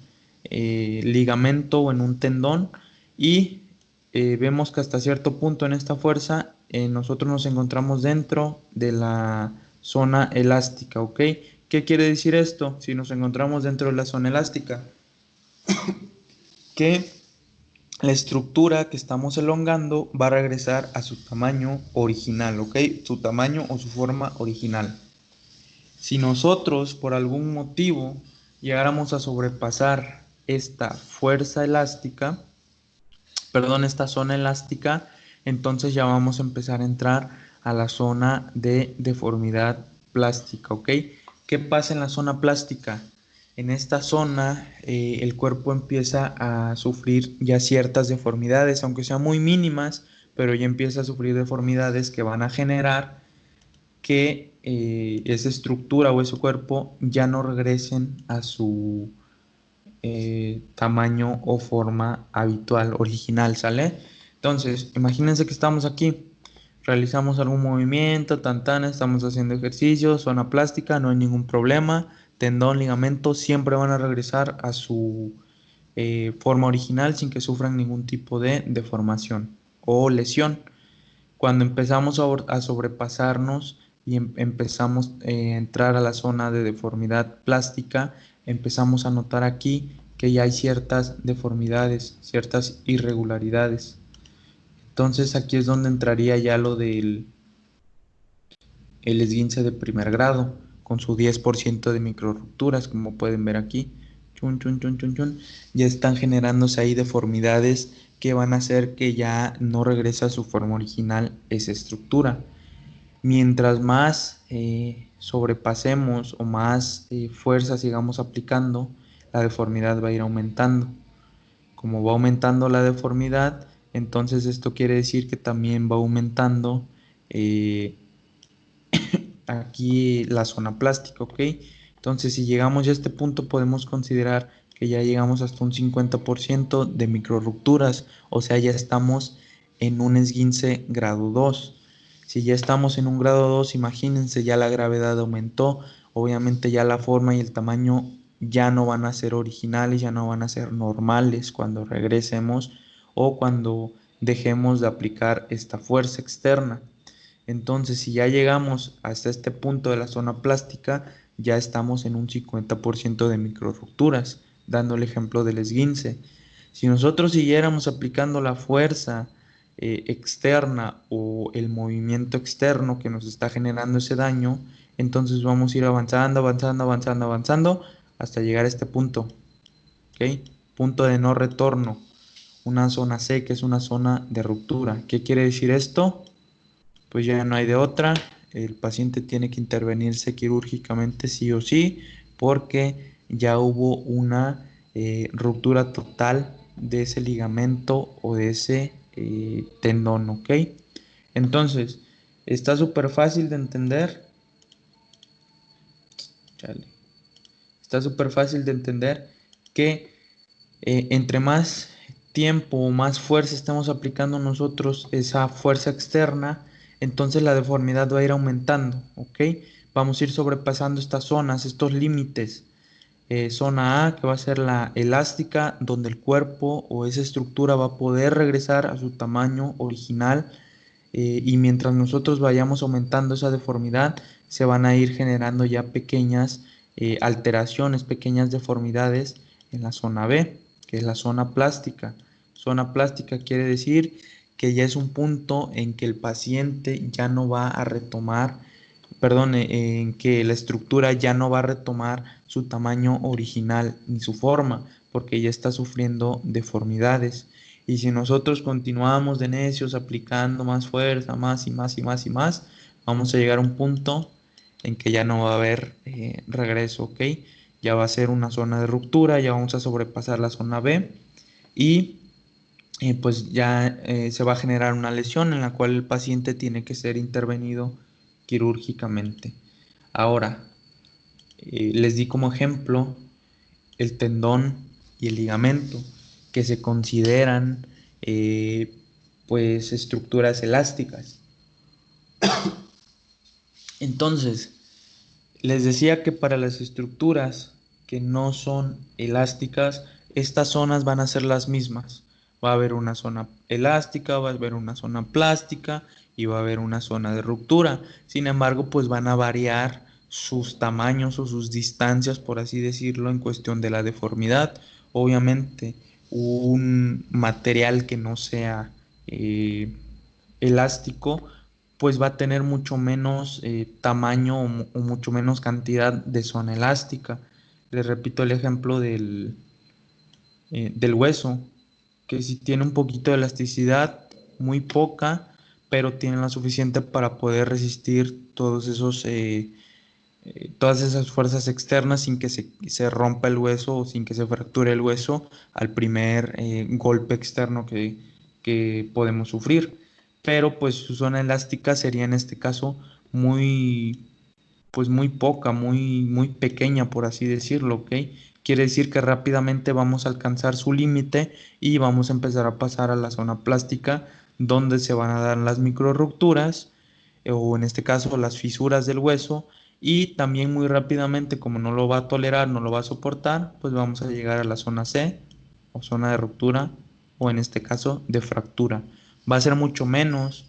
[SPEAKER 2] ligamento o en un tendón y vemos que hasta cierto punto en esta fuerza nosotros nos encontramos dentro de la zona elástica, ¿ok? ¿Qué quiere decir esto? Si nos encontramos dentro de la zona elástica, que la estructura que estamos elongando va a regresar a su tamaño original, ¿ok? Su tamaño o su forma original. Si nosotros por algún motivo llegáramos a sobrepasar esta fuerza elástica, perdón, esta zona elástica, entonces ya vamos a empezar a entrar a la zona de deformidad plástica, ¿ok? ¿Qué pasa en la zona plástica? En esta zona el cuerpo empieza a sufrir ya ciertas deformidades, aunque sean muy mínimas, pero ya empieza a sufrir deformidades que van a generar que esa estructura o ese cuerpo ya no regresen a su tamaño o forma habitual, original, ¿sale? Entonces, imagínense que estamos aquí, realizamos algún movimiento, estamos haciendo ejercicio, zona plástica, no hay ningún problema, tendón, ligamento, siempre van a regresar a su forma original sin que sufran ningún tipo de deformación o lesión. Cuando empezamos a sobrepasarnos y empezamos a entrar a la zona de deformidad plástica, empezamos a notar aquí que ya hay ciertas deformidades, ciertas irregularidades. Entonces aquí es donde entraría ya lo del el esguince de primer grado, con su 10% de microrupturas, como pueden ver aquí. Chun, chun, chun, chun, chun. Ya están generándose ahí deformidades que van a hacer que ya no regrese a su forma original esa estructura. mientras más sobrepasemos o más fuerza sigamos aplicando, la deformidad va a ir aumentando. Como va aumentando la deformidad, entonces esto quiere decir que también va aumentando eh, aquí la zona plástica, ¿ok? Entonces, si llegamos ya a este punto, podemos considerar que ya llegamos hasta un 50% de microrupturas, o sea, ya estamos en un esguince grado 2. Si ya estamos en un grado 2, imagínense, ya la gravedad aumentó, obviamente ya la forma y el tamaño ya no van a ser originales, ya no van a ser normales cuando regresemos o cuando dejemos de aplicar esta fuerza externa. Entonces, si ya llegamos hasta este punto de la zona plástica, ya estamos en un 50% de microrupturas, dando el ejemplo del esguince. Si nosotros siguiéramos aplicando la fuerza externa o el movimiento externo que nos está generando ese daño, entonces vamos a ir avanzando, avanzando, avanzando, avanzando hasta llegar a este punto, ¿ok? Punto de no retorno, una zona C, que es una zona de ruptura. ¿Qué quiere decir esto? Pues ya no hay de otra, el paciente tiene que intervenirse quirúrgicamente sí o sí, porque ya hubo una ruptura total de ese ligamento o de ese tendón, ¿ok? Entonces, está súper fácil de entender. Chale. Está súper fácil de entender que entre más tiempo o más fuerza estamos aplicando nosotros esa fuerza externa, entonces la deformidad va a ir aumentando, ¿ok? Vamos a ir sobrepasando estas zonas, estos límites. Zona A, que va a ser la elástica, donde el cuerpo o esa estructura va a poder regresar a su tamaño original, y mientras nosotros vayamos aumentando esa deformidad, se van a ir generando ya pequeñas alteraciones, pequeñas deformidades en la zona B, que es la zona plástica. Zona plástica quiere decir que ya es un punto en que el paciente ya no va a retomar, perdón, en que la estructura ya no va a retomar su tamaño original ni su forma, porque ya está sufriendo deformidades. Y si nosotros continuamos de necios aplicando más fuerza, más y más y más y más, vamos a llegar a un punto en que ya no va a haber regreso, ¿ok? Ya va a ser una zona de ruptura, ya vamos a sobrepasar la zona B y pues ya se va a generar una lesión en la cual el paciente tiene que ser intervenido quirúrgicamente. Ahora, les di como ejemplo el tendón y el ligamento, que se consideran eh, pues estructuras elásticas. Entonces, les decía que para las estructuras que no son elásticas, estas zonas van a ser las mismas. Va a haber una zona elástica, va a haber una zona plástica y va a haber una zona de ruptura. Sin embargo, pues van a variar sus tamaños o sus distancias, por así decirlo, en cuestión de la deformidad. Obviamente, un material que no sea elástico, pues va a tener mucho menos tamaño o mucho menos cantidad de zona elástica. Les repito el ejemplo del hueso, que si tiene un poquito de elasticidad, muy poca, pero tiene la suficiente para poder resistir todas esas fuerzas externas sin que se rompa el hueso o sin que se fracture el hueso al primer golpe externo que podemos sufrir. Pero pues su zona elástica sería en este caso muy, pues muy poca, muy pequeña, por así decirlo, ¿ok? Quiere decir que rápidamente vamos a alcanzar su límite y vamos a empezar a pasar a la zona plástica, donde se van a dar las microrupturas, o en este caso las fisuras del hueso, y también muy rápidamente, como no lo va a tolerar, no lo va a soportar, pues vamos a llegar a la zona C, o zona de ruptura, o en este caso de fractura. Va a ser mucho menos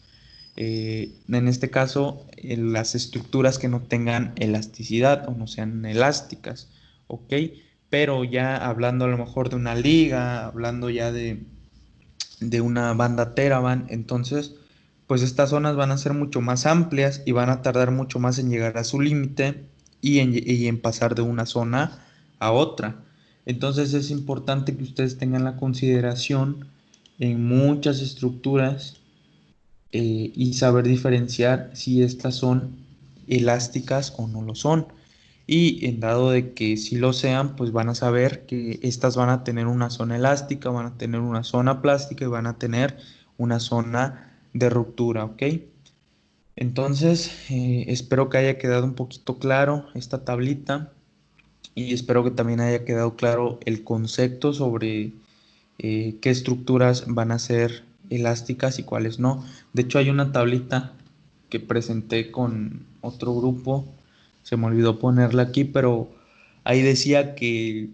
[SPEAKER 2] en este caso, las estructuras que no tengan elasticidad o no sean elásticas, ¿ok? Pero ya hablando a lo mejor de una liga, hablando ya de una banda Teraban, entonces, pues estas zonas van a ser mucho más amplias y van a tardar mucho más en llegar a su límite y en pasar de una zona a otra. Entonces es importante que ustedes tengan la consideración en muchas estructuras y saber diferenciar si estas son elásticas o no lo son. Y en dado de que si lo sean, pues van a saber que estas van a tener una zona elástica, van a tener una zona plástica y van a tener una zona de ruptura, ¿ok? Entonces, espero que haya quedado un poquito claro esta tablita y espero que también haya quedado claro el concepto sobre qué estructuras van a ser elásticas y cuáles no. De hecho, hay una tablita que presenté con otro grupo, se me olvidó ponerla aquí, pero ahí decía que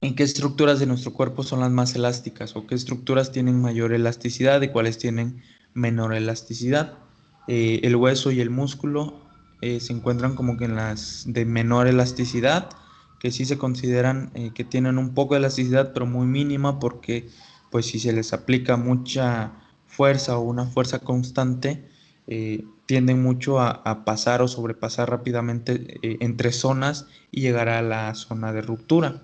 [SPEAKER 2] en qué estructuras de nuestro cuerpo son las más elásticas o qué estructuras tienen mayor elasticidad y cuáles tienen menor elasticidad. El hueso y el músculo se encuentran como que en las de menor elasticidad, que sí se consideran que tienen un poco de elasticidad, pero muy mínima porque pues si se les aplica mucha fuerza o una fuerza constante, tienden mucho a pasar o sobrepasar rápidamente entre zonas y llegar a la zona de ruptura,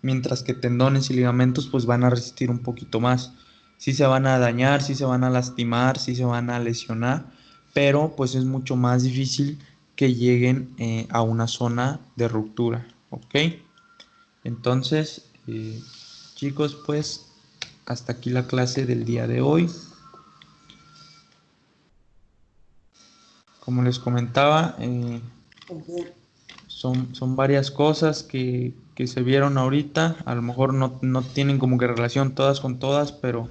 [SPEAKER 2] mientras que tendones y ligamentos pues van a resistir un poquito más. Sí se van a dañar, sí se van a lastimar, sí se van a lesionar, pero pues es mucho más difícil que lleguen a una zona de ruptura, ¿ok? Entonces, chicos, pues hasta aquí la clase del día de hoy. Como les comentaba, son varias cosas que se vieron ahorita. A lo mejor no tienen como que relación todas con todas, pero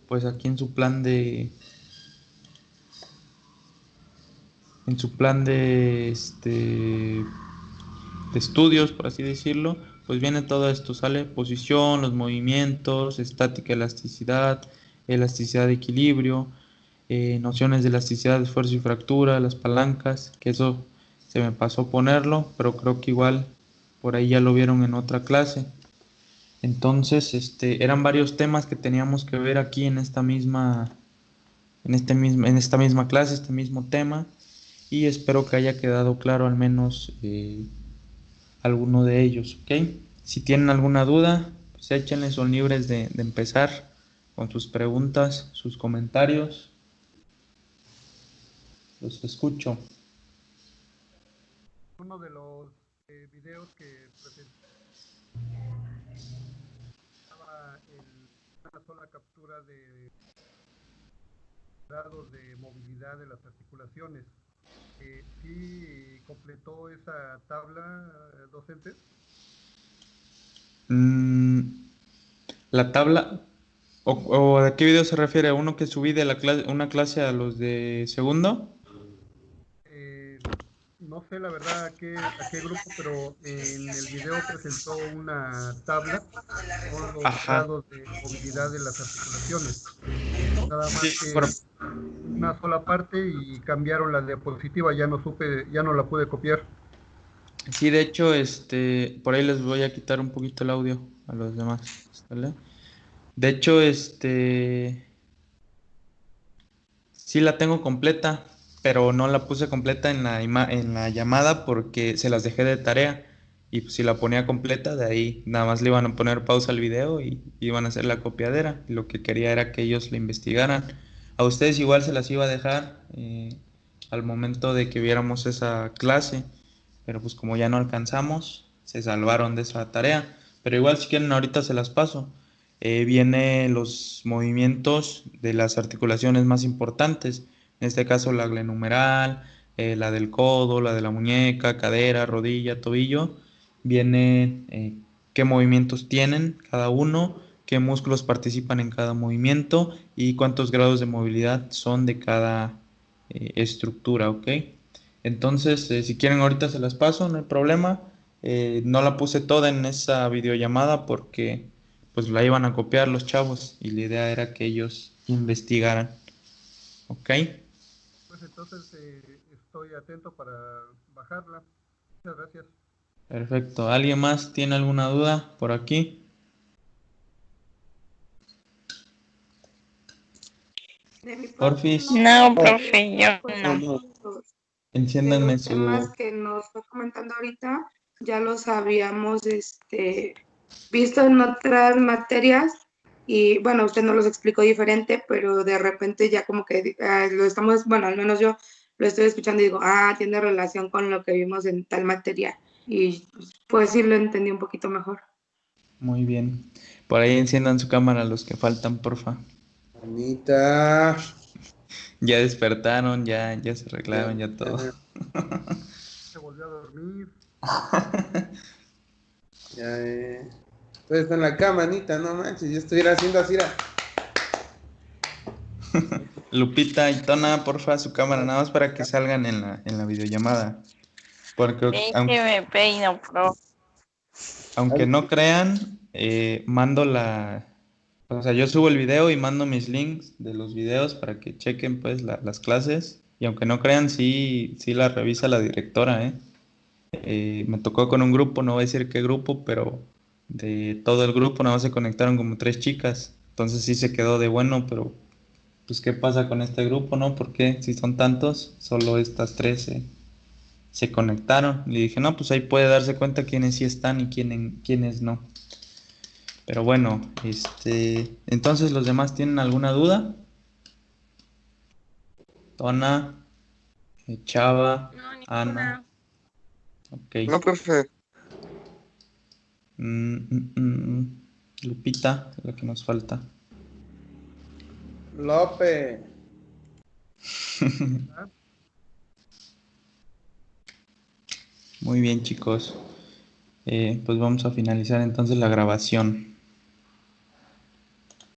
[SPEAKER 2] pues aquí en su plan de estudios, por así decirlo, pues viene todo esto, sale posición, los movimientos, estática, elasticidad, elasticidad de equilibrio, nociones de elasticidad, esfuerzo y fractura, las palancas, que eso se me pasó ponerlo, pero creo que igual por ahí ya lo vieron en otra clase. Entonces, eran varios temas que teníamos que ver aquí en en esta misma clase, este mismo tema, y espero que haya quedado claro al menos alguno de ellos, ¿ok? Si tienen alguna duda, pues échenle, son libres de empezar con sus preguntas, sus comentarios. Los escucho.
[SPEAKER 3] Uno de los videos que presentaba una sola captura de grados de movilidad de las articulaciones. ¿Sí completó esa tabla, docente?
[SPEAKER 2] La tabla, o ¿de qué video se refiere? ¿A uno que subí de la clase, una clase a los de segundo?
[SPEAKER 3] Eh, no sé la verdad a qué grupo, pero en el video presentó una tabla con los
[SPEAKER 2] Ajá.
[SPEAKER 3] grados de movilidad de las articulaciones. Nada
[SPEAKER 2] Sí,
[SPEAKER 3] más que una sola parte y cambiaron la diapositiva, ya no la pude copiar.
[SPEAKER 2] sí, de hecho, por ahí les voy a quitar un poquito el audio a los demás, ¿sale? De hecho, sí la tengo completa, pero no la puse completa en en la llamada porque se las dejé de tarea. Y pues, si la ponía completa, de ahí nada más le iban a poner pausa al video y iban a hacer la copiadera. Y lo que quería era que ellos la investigaran. A ustedes igual se las iba a dejar al momento de que viéramos esa clase, pero pues como ya no alcanzamos, se salvaron de esa tarea. Pero igual si quieren ahorita se las paso. Viene los movimientos de las articulaciones más importantes, en este caso la glenohumeral, la del codo, la de la muñeca, cadera, rodilla, tobillo. Viene qué movimientos tienen cada uno, qué músculos participan en cada movimiento y cuántos grados de movilidad son de cada estructura, ¿ok? Entonces, si quieren ahorita se las paso, no hay problema. No la puse toda en esa videollamada porque pues la iban a copiar los chavos y la idea era que ellos investigaran, ¿ok?
[SPEAKER 3] Pues entonces estoy atento para bajarla. Muchas gracias.
[SPEAKER 2] Perfecto. ¿Alguien más tiene alguna duda por aquí?
[SPEAKER 1] De mi parte,
[SPEAKER 2] Porfis,
[SPEAKER 5] No,
[SPEAKER 1] profe,
[SPEAKER 5] profe, yo
[SPEAKER 1] pues
[SPEAKER 5] no.
[SPEAKER 1] de
[SPEAKER 2] enciéndanme
[SPEAKER 1] los temas
[SPEAKER 2] su...
[SPEAKER 1] que nos fue comentando ahorita, ya los habíamos visto en otras materias Y bueno, usted nos los explicó diferente, pero de repente ya como que lo estamos, bueno, al menos yo lo estoy escuchando y digo, tiene relación con lo que vimos en tal materia. Y pues sí lo entendí un poquito mejor.
[SPEAKER 2] Muy bien. Por ahí enciendan su cámara los que faltan, porfa.
[SPEAKER 4] Anita.
[SPEAKER 2] Ya despertaron, ya se
[SPEAKER 4] Ya,
[SPEAKER 2] arreglaron, ya todo.
[SPEAKER 4] ya,
[SPEAKER 3] Se volvió a dormir.
[SPEAKER 4] ya, Todavía está en la cama, Anita, no manches, yo estuviera haciendo así, era.
[SPEAKER 2] Lupita y Tona, porfa, su cámara, nada más para que salgan en la videollamada. Porque
[SPEAKER 5] Déjeme peino, pro.
[SPEAKER 2] aunque no crean, mando o sea, yo subo el video y mando mis links de los videos para que chequen pues las clases. Y aunque no crean, sí la revisa la directora, ¿eh? Me tocó con un grupo, no voy a decir qué grupo, pero de todo el grupo nada más se conectaron como 3 chicas. Entonces sí se quedó de bueno, pero pues ¿qué pasa con este grupo, no? ¿Por qué? Si son tantos, solo estas 13 se conectaron. Le dije, no, pues ahí puede darse cuenta quiénes sí están y quiénes no. Pero bueno, entonces los demás tienen alguna duda. Tona, Chava,
[SPEAKER 5] No,
[SPEAKER 2] Ana,
[SPEAKER 5] ninguna.
[SPEAKER 2] ok.
[SPEAKER 6] No, profe.
[SPEAKER 2] Mm, mm, mm. Lupita, la que nos falta.
[SPEAKER 4] López.
[SPEAKER 3] ¿Ah?
[SPEAKER 2] Muy bien, chicos. Pues vamos a finalizar entonces la grabación.